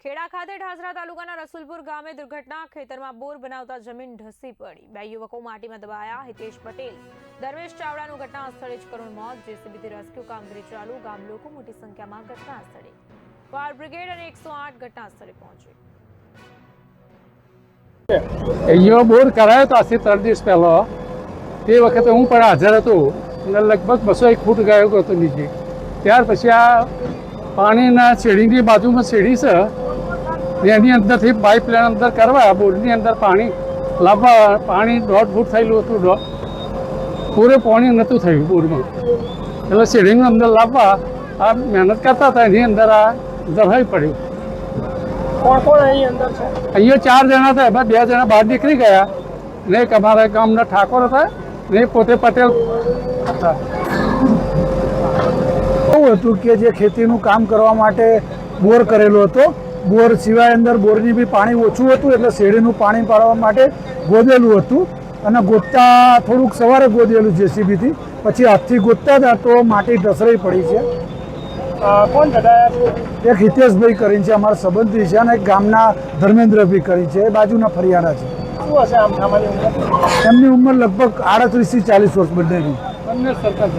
ખેડા ખાતે ઠાસરા તાલુકાના રસુલપુર ગામે દુર્ઘટના ખેતરમાં બોર બનાવતા જમીન ધસી પડી। 2 યુવકો માટીમાં દબાયા। હિતેશ પટેલ, ધર્મેશ ચાવડાનું ઘટના સ્થળે જ કરુણ મોત। જેસીબીથી રેસ્ક્યુ કામગીરી ચાલુ। ગામ લોકો મોટી સંખ્યામાં ઘટના સ્થળે। ફાયર બ્રિગેડ અને 108 ઘટના સ્થળે પહોંચી। અહીંયા બોર કરાયો તો આજથી 3 દિવસ પહેલા। તે વખતે હું પણ હાજર હતો અને લગભગ 201 ફૂટ ગયો હતો નીચે। ત્યાર પછી આ પાણીના શેડીની બાજુમાં શેડી છે, એની અંદરથી પાઇપલાઇન અંદર કરવા બોરની અંદર પાણી લાવવા। પાણી 1.5 ફૂટ થયેલું હતું, પૂરે પાણી નહોતું થયું બોરમાં, એટલે શેડીની અંદર લાવવા આ મહેનત કરતા હતા, એની અંદર આ દબાઈ પડ્યું। કોણ કોણ અહીં અંદર છે? અહીંયા 4 જણા હતા, એમાં 2 જણા બહાર નીકળી ગયા ને એક અમારા ગામના ઠાકોર હતા ને પોતે પટેલ હતા। એવું હતું કે જે ખેતીનું કામ કરવા માટે બોર કરેલો હતો। બોર સિવાય અંદર બોરની બી પાણી ઓછું હતું, એટલે શેરડીનું પાણી પાડવા માટે ગોદેલું હતું અને ગોતતા થોડુંક સવારે ગોદેલું જેસીબીથી, પછી હાથથી ગોતતા હતા તો માટી ઢસરાઈ પડી છે। કોણ દબાયા છે? એક હિતેશભાઈ કરીને છે, અમારા સંબંધી છે, અને એક ગામના ધર્મેન્દ્રભાઈ કરીને છે, એ બાજુના ફરિયાના છે। શું હશે આમ સામાન્ય ઉંમર? એમની ઉંમર લગભગ 38 થી 40 વર્ષ બંનેની। બંને સરકાર